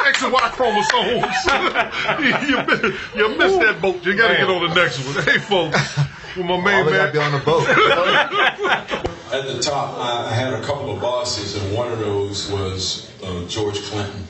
XY chromosomes. you missed that boat. You got to get on the next one. Hey, folks. With my main man. Be on the boat. At the top, I had a couple of bosses, and one of those was George Clinton.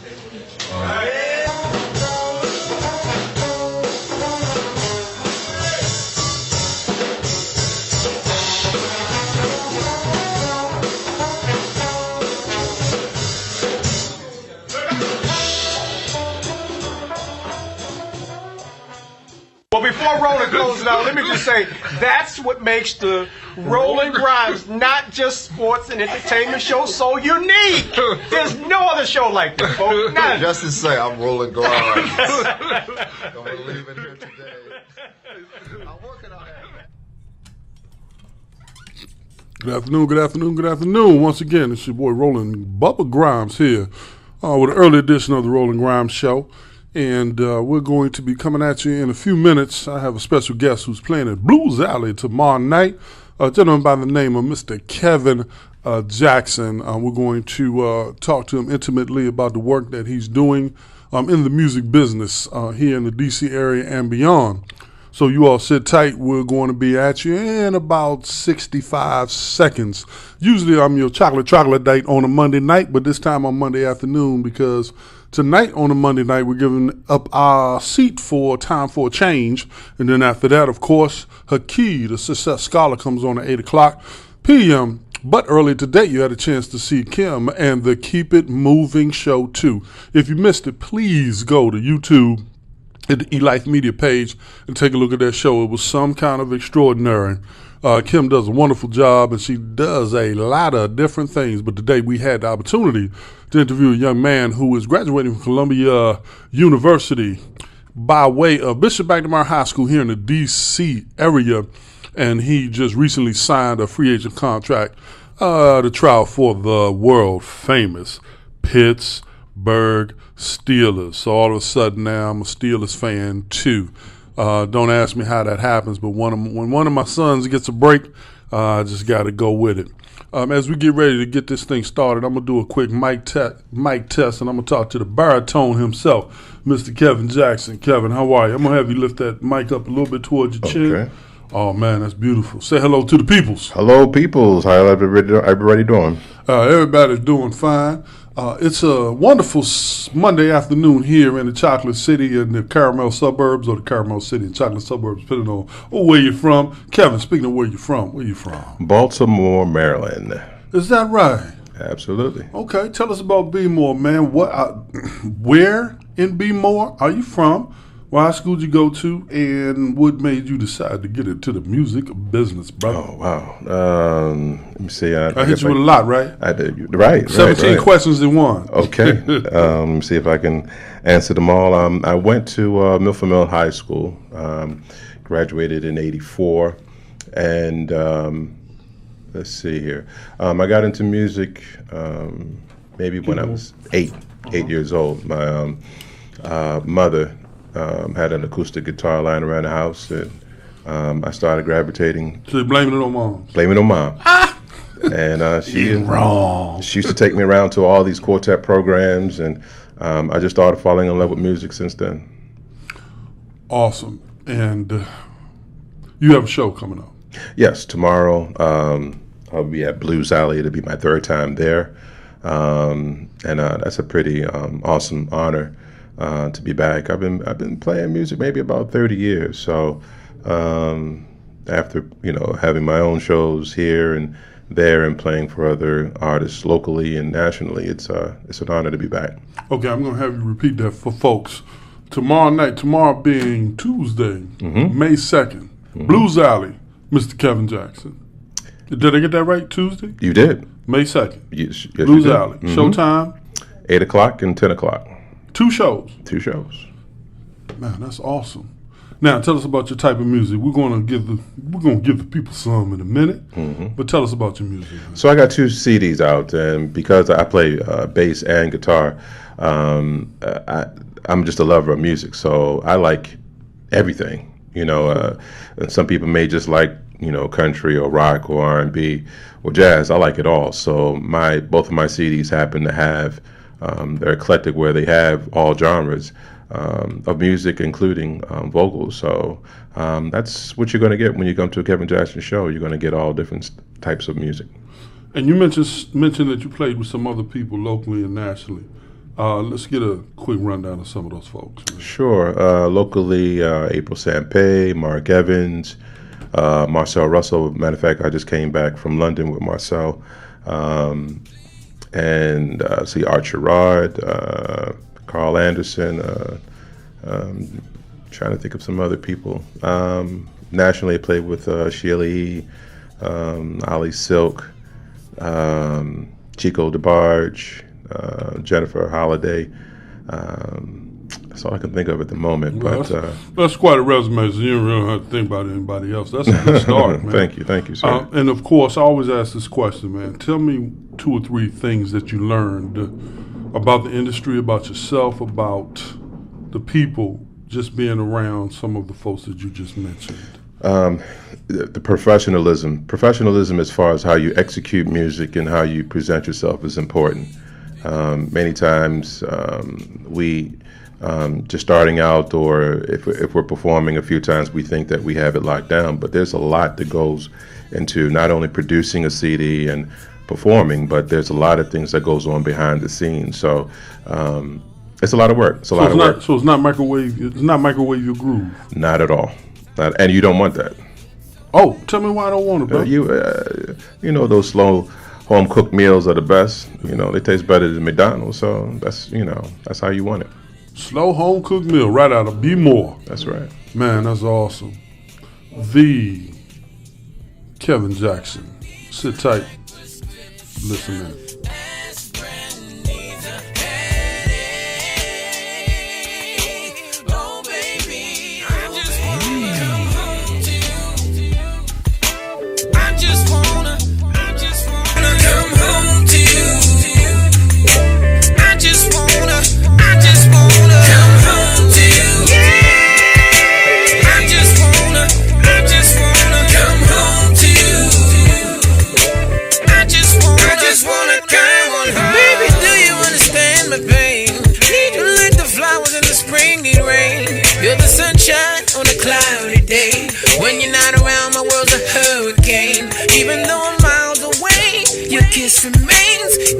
Well, before Roland closes out, let me just say, that's what makes the Roland Grimes, not just sports and entertainment show, so unique. There's no other show like this, folks. None. Just to say, I'm Roland Grimes. I'm going to leave it here today. I'm working on that. Good afternoon. Once again, it's your boy Roland Bubba Grimes here with an early edition of the Roland Grimes Show. And we're going to be coming at you in a few minutes. I have a special guest who's playing at Blues Alley tomorrow night, a gentleman by the name of Mr. Kevin Jackson. We're going to talk to him intimately about the work that he's doing in the music business here in the D.C. area and beyond. So you all sit tight. We're going to be at you in about 65 seconds. Usually I'm your chocolate date on a Monday night, but this time on Monday afternoon because tonight on a Monday night, we're giving up our seat for Time for a Change. And then after that, of course, Hakeem, the Success Scholar, comes on at 8 o'clock p.m. But earlier today, you had a chance to see Kim and the Keep It Moving show, too. If you missed it, please go to YouTube at the eLife Media page and take a look at that show. It was some kind of extraordinary. Kim does a wonderful job, and she does a lot of different things. But today we had the opportunity to interview a young man who is graduating from Columbia University by way of Bishop McNamara High School here in the D.C. area, and he just recently signed a free agent contract to trial for the world-famous Pittsburgh Steelers. So all of a sudden now I'm a Steelers fan too. Don't ask me how that happens, but when one of my sons gets a break, I just got to go with it. As we get ready to get this thing started, I'm going to do a quick mic test, and I'm going to talk to the baritone himself, Mr. Kevin Jackson. Kevin, how are you? I'm going to have you lift that mic up a little bit towards your chin. Okay. Oh, man, that's beautiful. Say hello to the peoples. Hello, peoples. How everybody doing? Everybody's doing fine. It's a wonderful Monday afternoon here in the Chocolate City in the Caramel suburbs, or the Caramel City and Chocolate suburbs, depending on where you're from. Kevin, speaking of where you from? Baltimore, Maryland. Is that right? Absolutely. Okay, tell us about B-More, man. Where in B-More are you from? What high school did you go to, and what made you decide to get into the music business, brother? Oh, wow. Let me see. I hit you with a lot, right? I did. Right. 17 questions in one. Okay. Let me see if I can answer them all. I went to Milford Mill High School, graduated in '84, and let's see here. I got into music maybe when I was eight years old. My mother had an acoustic guitar lying around the house, and I started gravitating. So you're blaming it on mom? Blaming it on mom. And she used to take me around to all these quartet programs, and I just started falling in love with music since then. Awesome. And you have a show coming up? Yes, tomorrow I'll be at Blues Alley. It'll be my third time there, and that's a pretty awesome honor. To be back. I've been playing music maybe about 30 years. So after having my own shows here and there and playing for other artists locally and nationally, it's an honor to be back. Okay, I'm gonna have you repeat that for folks. Tomorrow being Tuesday, May 2nd, Blues Alley, Mr. Kevin Jackson. Did I get that right? Tuesday? You did. May 2nd. Yes, Blues Alley. Showtime? 8 o'clock and 10 o'clock. 2 shows. 2 shows. Man, that's awesome. Now, tell us about your type of music. We're gonna give the people some in a minute, but tell us about your music. Man. So I got 2 CDs out, and because I play bass and guitar, I'm just a lover of music. So I like everything. Some people may just like country or rock or R&B or jazz. I like it all. So both of my CDs happen to have They're eclectic, where they have all genres of music, including vocals. So that's what you're going to get when you come to a Kevin Jackson show. You're going to get all different types of music. And you mentioned that you played with some other people locally and nationally. Let's get a quick rundown of some of those folks. Man. Sure. Locally, April Sampé, Mark Evans, Marcel Russell. Matter of fact, I just came back from London with Marcel. And see Art Sherrod, Carl Anderson, trying to think of some other people. Nationally, I played with Sheila E., Ali Silk, Chico DeBarge, Jennifer Holliday. That's all I can think of at the moment. Well, but that's quite a resume, so you don't really have to think about anybody else. That's a good start, man. Thank you, sir. And of course, I always ask this question, man. Tell me 2 or 3 things that you learned about the industry, about yourself, about the people, just being around some of the folks that you just mentioned. The professionalism as far as how you execute music and how you present yourself is important. Many times we just starting out, or if we're performing a few times, we think that we have it locked down, but there's a lot that goes into not only producing a CD and performing, but there's a lot of things that goes on behind the scenes. So it's a lot of work. So it's not microwave your groove. Not at all. And you don't want that. Oh, tell me why I don't want it, bro. You know, those slow home cooked meals are the best. You know, they taste better than McDonald's. So that's how you want it. Slow home cooked meal right out of Be More. That's right. Man, that's awesome. The Kevin Jackson. Sit tight. Listen in.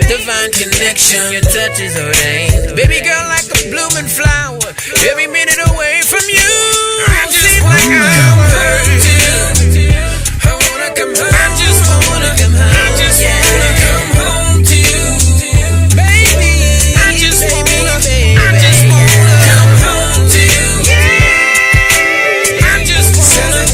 Divine connection, your touch is ordained. Baby girl, like a blooming flower, every minute away from you. I just wanna come home to you. I wanna come home. I just wanna come home. I just wanna come home to you, baby. I just wanna come home to you. I just wanna come home to you. I just wanna.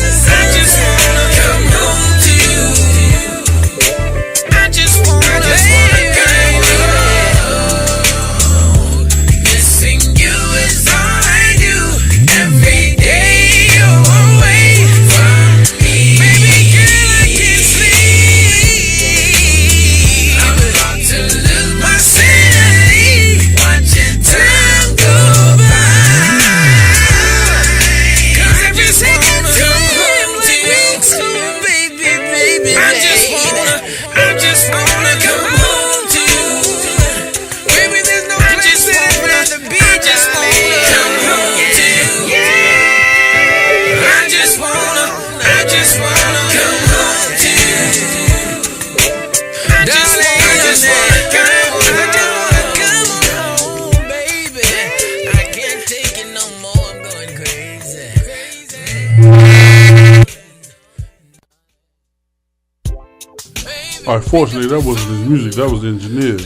Unfortunately, that wasn't his music. That was the engineer.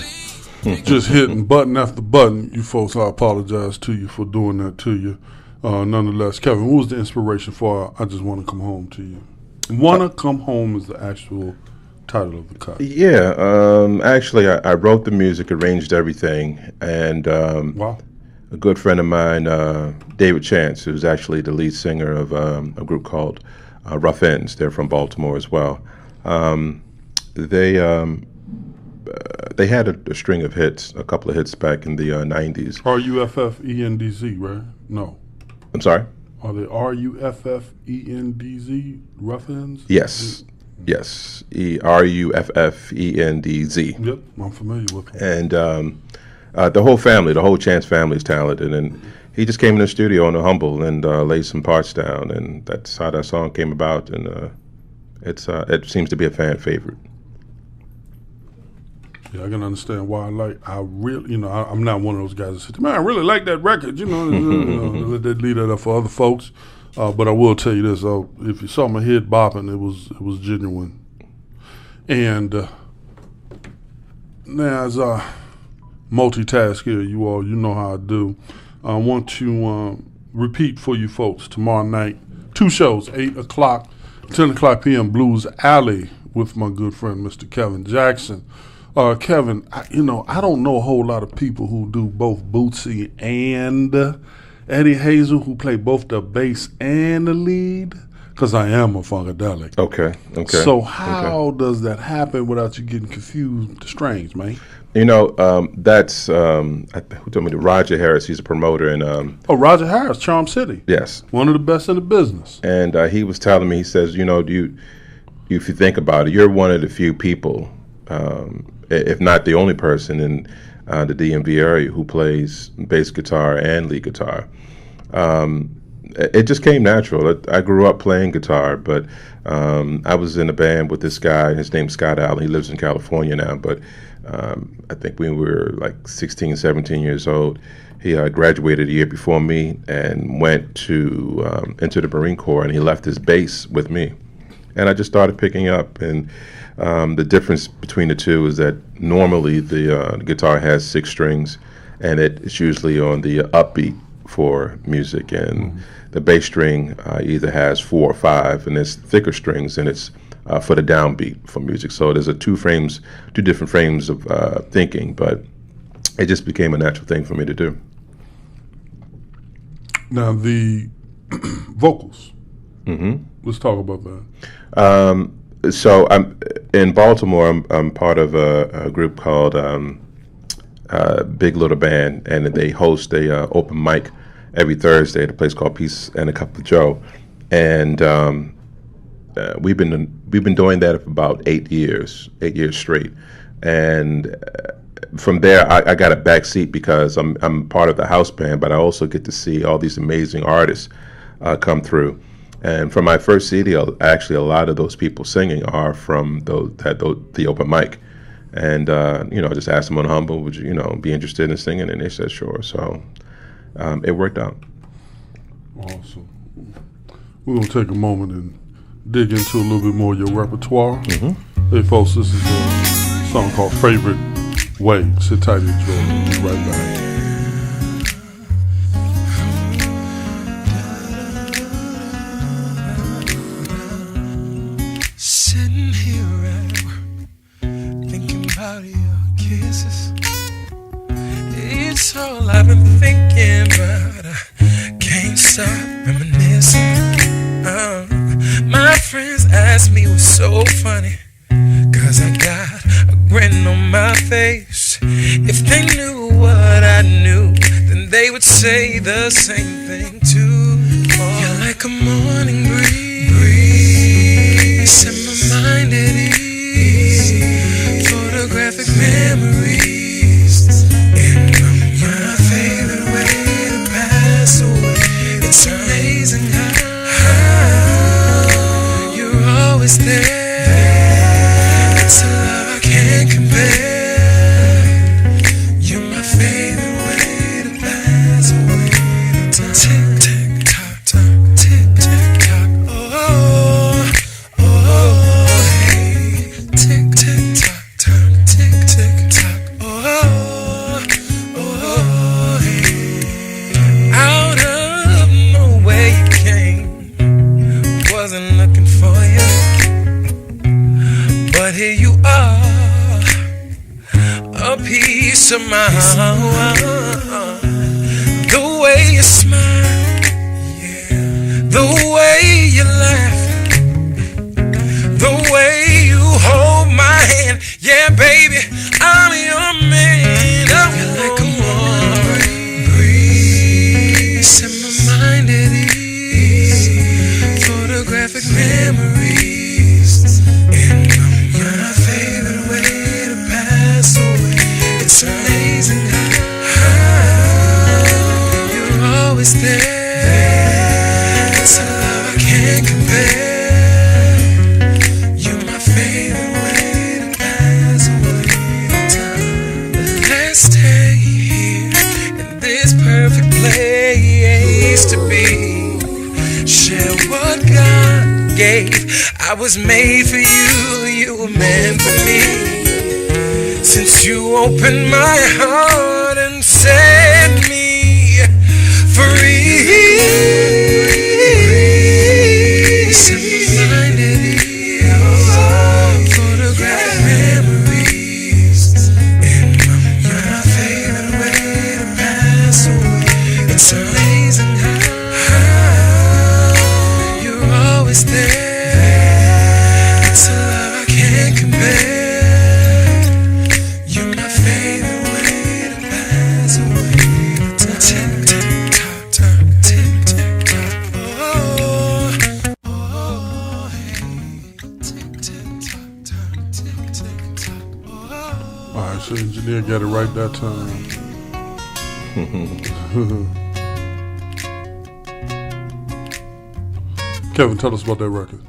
Just hitting button after button. You folks, I apologize to you for doing that to you. Nonetheless, Kevin, what was the inspiration for I Just Want to Come Home to You? Wanna Come Home is the actual title of the cut. Yeah, actually, I wrote the music, arranged everything, and Wow. a good friend of mine, David Chance, who's actually the lead singer of a group called Rough Ends. They're from Baltimore as well. They had a string of hits, a couple of hits back in the 90s. RUFFENDZ, right? No. I'm sorry? Are they RUFFENDZ, Rough Ends? Yes. RUFFENDZ. Yep, I'm familiar with them. And the whole family, the whole Chance family is talented, and he just came in the studio on the humble and laid some parts down, and that's how that song came about, and it seems to be a fan favorite. Yeah, I can understand why. I'm not one of those guys that said, "Man, I really like that record." Let that leave that up for other folks. But I will tell you this: if you saw my head bopping, it was genuine. And now, as I multitask here, you know how I do. I want to repeat for you folks tomorrow night, 2 shows, 8 o'clock, 10 o'clock p.m. Blues Alley with my good friend Mr. Kevin Jackson. Kevin, I don't know a whole lot of people who do both Bootsy and Eddie Hazel, who play both the bass and the lead, because I am a funkadelic. Okay. So how does that happen without you getting confused with the strings, man? That's who told me? Roger Harris. He's a promoter in. Roger Harris, Charm City. Yes. One of the best in the business. And he was telling me, he says, if you think about it, you're one of the few people, if not the only person in the DMV area who plays bass guitar and lead guitar. It just came natural. I grew up playing guitar, but I was in a band with this guy. His name's Scott Allen. He lives in California now, but I think when we were like 16, 17 years old, he graduated a year before me and went to into the Marine Corps, and he left his bass with me. And I just started picking up, and the difference between the two is that normally the guitar has 6 strings, and it's usually on the upbeat for music, and the bass string either has 4 or 5, and it's thicker strings, and it's for the downbeat for music. So there's 2 different frames of thinking, but it just became a natural thing for me to do. Now the vocals. Let's talk about that. So I'm in Baltimore. I'm part of a group called Big Little Band, and they host a open mic every Thursday at a place called Peace and a Cup of Joe, and we've been doing that for about 8 years straight. And from there, I got a back seat because I'm part of the house band, but I also get to see all these amazing artists come through. And from my first CD, actually, a lot of those people singing are from the open mic. And, I just asked them on humble, would you, be interested in singing? And they said, sure. So it worked out. Awesome. We're going to take a moment and dig into a little bit more of your repertoire. Hey, folks, this is a song called Favorite Way. Sit tight and enjoy. We'll be right back. Sitting here at work, thinking about your kisses. It's all I've been thinking, but I can't stop reminiscing. My friends ask me what's so funny, 'cause I got a grin on my face. If they knew what I knew, then they would say the same thing too. You're like a morning breeze, set my mind at ease. Photographic memories, and you're my favorite way to pass away. It's amazing how you're always there. It's a love I can't compare. You're my favorite way to pass away. Tick, tick, tock, tock, tick, tick, tock. Oh, hey. Tick, tick, tock, tock, tick, tick, tock. Oh, hey. Out of nowhere you came. Wasn't looking for you, but here you are, a piece of my heart. The way you smile, the way you laugh, the way you hold my hand. Yeah, baby, I'm your man. You're like a morning breeze, set my mind at ease. Photographic memories, and you're my favorite way to pass away. It's amazing how always there. It's a love I can't compare. You're my favorite way to pass away the time. Let's stay here in this perfect place to be. Share what God gave. I was made for you, you were meant for me. Since you opened my heart and set me free, simple-minded ease, photograph memories. And you're my favorite way to pass away. It's amazing how you're always there. It's a love I can't compare. So engineer got it right that time. Kevin, tell us about that record.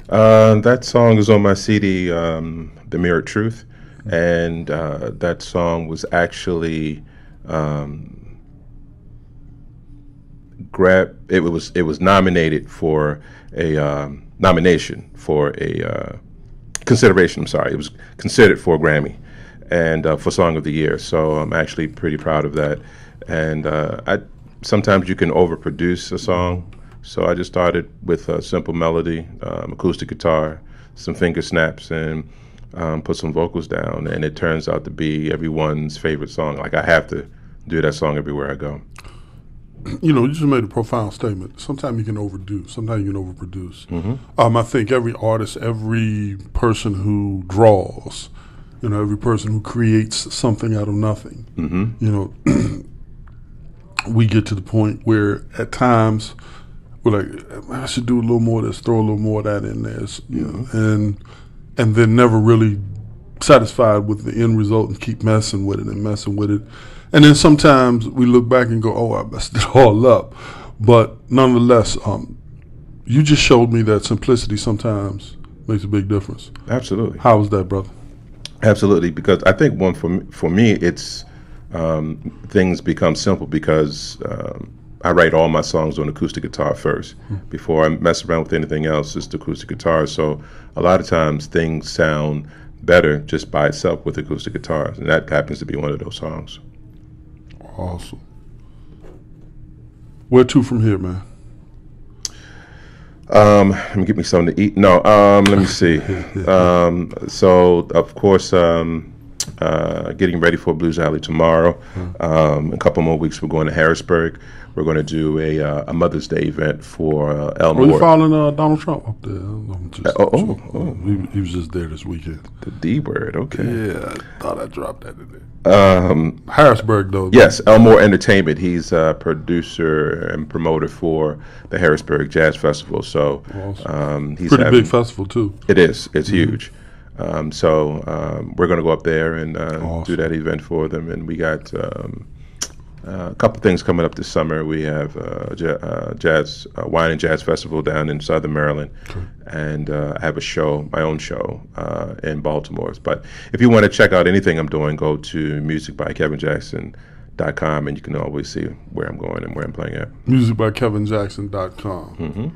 That song is on my CD, The Mirror Truth, and that song was actually It was nominated for a nomination for a consideration. I'm sorry, it was considered for a Grammy and for Song of the Year. So I'm actually pretty proud of that. And sometimes you can overproduce a song. So I just started with a simple melody, acoustic guitar, some finger snaps, and put some vocals down. And it turns out to be everyone's favorite song. Like, I have to do that song everywhere I go. You know, you just made a profound statement. Sometimes you can overdo, sometimes you can overproduce. Mm-hmm. I think every artist, every person who draws, you know, every person who creates something out of nothing, mm-hmm. you know, we get to the point where at times we're like, I should do a little more of this, throw a little more of that in there, you know, and then never really satisfied with the end result and keep messing with it. And then sometimes we look back and go, oh, I messed it all up. But nonetheless, you just showed me that simplicity sometimes makes a big difference. Absolutely. How was that, brother? Absolutely, because I think for me, it's things become simple because I write all my songs on acoustic guitar first. Before I mess around with anything else, it's the acoustic guitar. So a lot of times things sound better just by itself with acoustic guitars, and that happens to be one of those songs. Awesome. Where to from here, man? Let me get me something to eat. No, let me see. So, of course, getting ready for Blues Alley tomorrow. A couple more weeks, we're going to Harrisburg. We're going to do a Mother's Day event for Elmore. Are you following Donald Trump up there? He was just there this weekend. The D word, okay. Yeah, I thought I dropped that in there. Harrisburg, though. Yes, Elmore Entertainment. He's a producer and promoter for the Harrisburg Jazz Festival. So awesome. He's pretty big festival, too. It is. It's huge. So we're going to go up there and do that event for them. And we got a couple things coming up this summer. We have jazz wine and jazz festival down in Southern Maryland, and I have a show, my own show, in Baltimore. But if you want to check out anything I'm doing, go to musicbykevinjackson.com, and you can always see where I'm going and where I'm playing at. Musicbykevinjackson.com. Mm-hmm.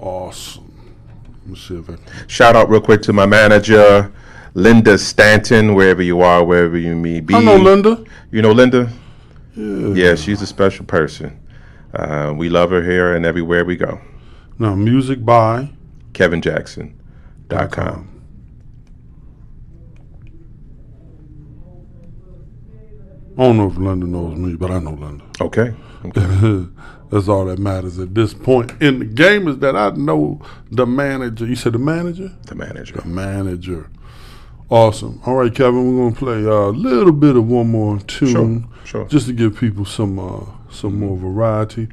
Awesome. Let me see if I can. Shout out real quick to my manager, Linda Stanton, wherever you are, wherever you may be. I know Linda. You know Linda? Yeah, she's a special person. We love her here and everywhere we go. Now, music by KevinJackson.com. I don't know if Linda knows me, but I know Linda. Okay. That's all that matters at this point in the game, is that I know the manager. You said the manager? The manager. The manager. Awesome. All right, Kevin, we're going to play a little bit of one more tune. Sure. Just to give people some more variety.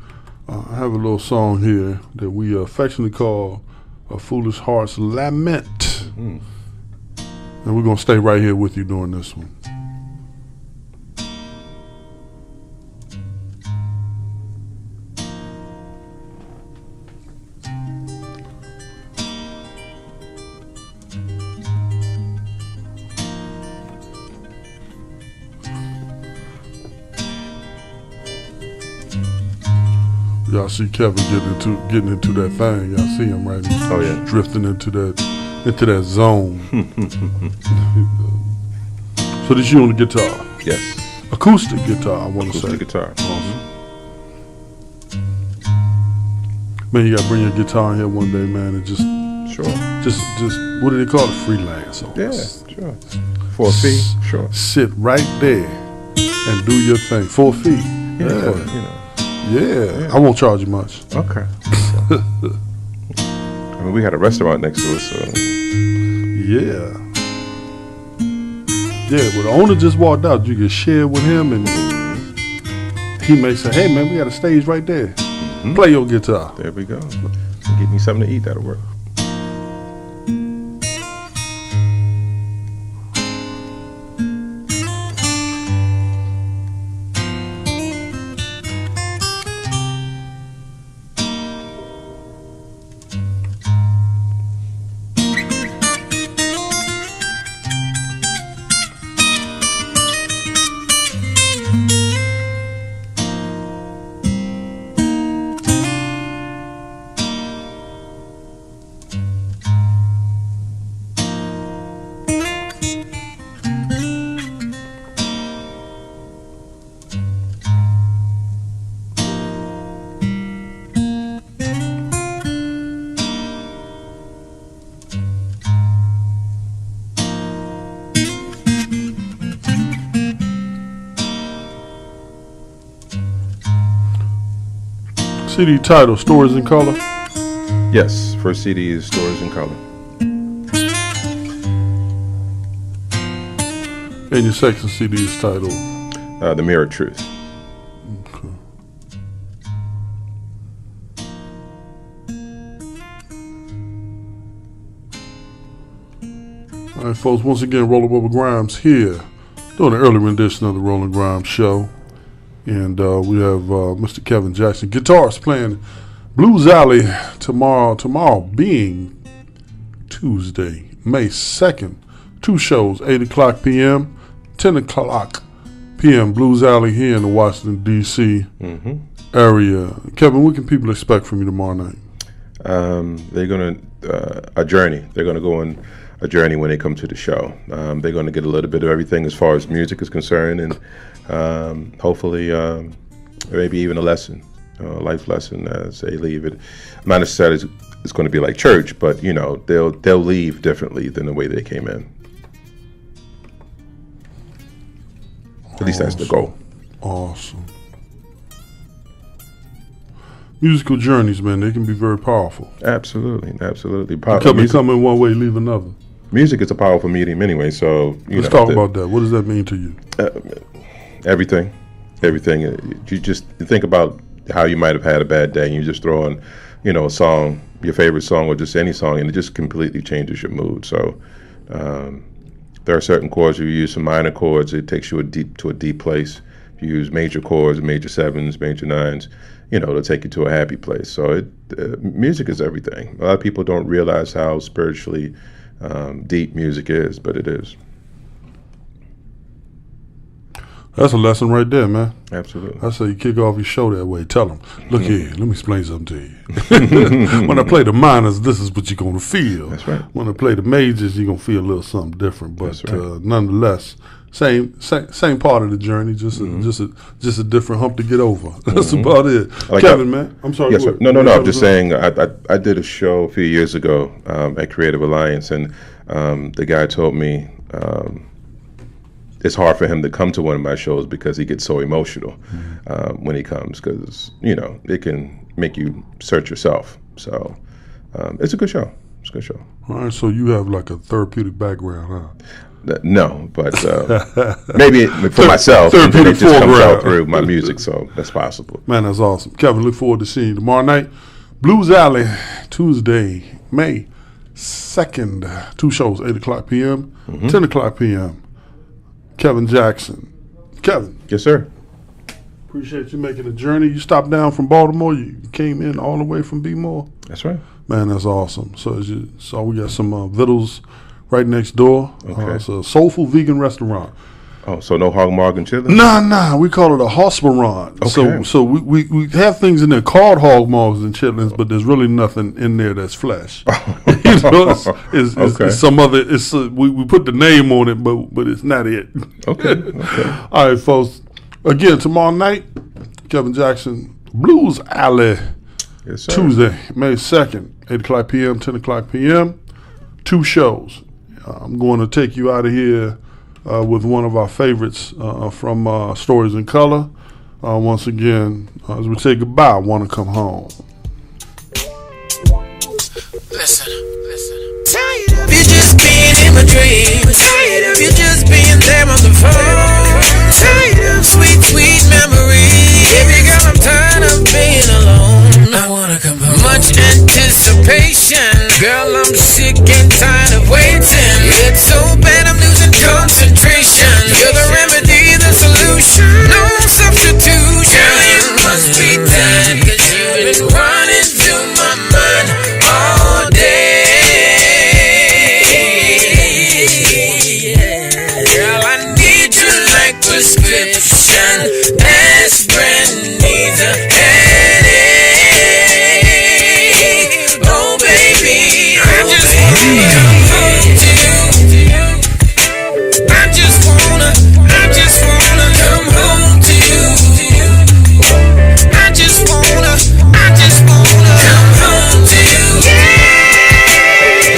I have a little song here that we affectionately call A Foolish Heart's Lament. Mm-hmm. And we're going to stay right here with you during this one. Y'all see Kevin getting into that thing. Y'all see him, right? He's Oh, yeah. drifting into that zone. So this you on the guitar, Yes. acoustic guitar, I want to say. Acoustic guitar. Awesome. Man, you gotta bring your guitar in here one day, man, and just Sure. what do they call it? Freelance. On Yeah, this. sure. For a fee, sure. Sit right there and do your thing for a fee. Yeah, Yeah. for, you know. Yeah, I won't charge you much. Okay. I mean, we had a restaurant next to us, so Yeah. Yeah, well, the owner just walked out. You can share with him, and he may say, hey, man, we got a stage right there. Play your guitar. there we go. Get me something to eat, that'll work. CD title, Stories in Color. Yes, first CD is Stories in Color. And your second CD is titled. The Mirror of Truth. Okay. All right, folks, once again, Roller Bubba Grimes here, doing an early rendition of the Roland Grimes Show. And we have Mr. Kevin Jackson, guitarist, playing Blues Alley tomorrow being Tuesday, May 2nd. 2 shows, 8 o'clock p.m., 10 o'clock p.m., Blues Alley here in the Washington, D.C. area. Kevin, what can people expect from you tomorrow night? They're going to, a journey. They're going to go on a journey when they come to the show. They're going to get a little bit of everything as far as music is concerned, and hopefully maybe even a lesson, a life lesson as they leave it. Not necessarily it's going to be like church, but you know, they'll leave differently than the way they came in. At least that's the goal. Awesome. Musical journeys, man, they can be very powerful. Absolutely. Come in one way, leave another. Music is a powerful medium anyway, so Let's talk about that. What does that mean to you? Everything. You just think about how you might have had a bad day, and you just throw on, you know, a song, your favorite song, or just any song, and it just completely changes your mood. So there are certain chords. If you use some minor chords, it takes you to a deep place. If you use major chords, major 7s, major 9s, you know, it'll take you to a happy place. So music is everything. A lot of people don't realize how spiritually deep music is, but it is. That's a lesson right there, man. Absolutely. I say you kick off your show that way. Tell them, look here, let me explain something to you. When I play the minors, this is what you're going to feel. That's right. When I play the majors, you're going to feel a little something different. But That's right. Nonetheless, same part of the journey, just a different hump to get over. That's about it. Like Kevin, man, I'm sorry. Yes, go sir. ahead. No. I'm just saying. I did a show a few years ago at Creative Alliance, and the guy told me it's hard for him to come to one of my shows because he gets so emotional when he comes, because you know it can make you search yourself. So it's a good show. It's a good show. All right, so you have like a therapeutic background, huh? No, but maybe for myself, and then it just comes out through my music, so that's possible. Man, that's awesome. Kevin, look forward to seeing you tomorrow night. Blues Alley, Tuesday, May 2nd. 2 shows, 8 o'clock p.m., 10 o'clock p.m. Kevin Jackson. Kevin. Yes, sir. Appreciate you making the journey. You stopped down from Baltimore. You came in all the way from B-More. That's right. Man, that's awesome. So we got some Vittles right next door. Okay. It's a soulful vegan restaurant. Oh, so no hog marg and chitlins? Nah, we call it a hosperon. Okay. So we have things in there called hog maws and chitlins, but there's really nothing in there that's flesh. You know, it's some other. We put the name on it, but it's not it. Okay. All right, folks. Again, tomorrow night, Kevin Jackson Blues Alley. Yes, sir. Tuesday, May 2nd, 8 o'clock p.m., 10 o'clock p.m. 2 shows. I'm going to take you out of here with one of our favorites from Stories in Color. Once again, as we say goodbye, I Want to Come Home. Listen. Tired of you just being in my dreams. Tired of you just being there on the phone. Tired of sweet memories. Baby girl, I'm tired of being alone. I wanna come home. Much anticipation. Girl, I'm sick and tired of waiting. It's so bad I'm losing concentration. You're the remedy, the solution. No substitution. Girl, you must be dead, 'cause you've been running through my mind all day. Girl, I need you like prescription. Aspirin needs a headache. Oh baby, I just wanna come home to you. I just wanna come home to you. I just wanna come home to you.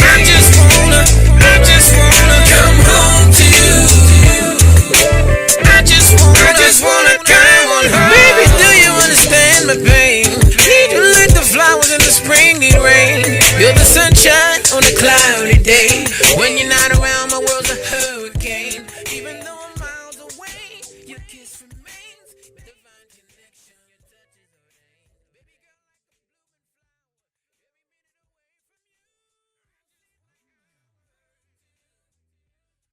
I just wanna come home to you. I just wanna come on home. Baby, do you understand my pain? Need you like the flowers in the spring and rain. You're the sunshine on a cloudy day. When you're not around,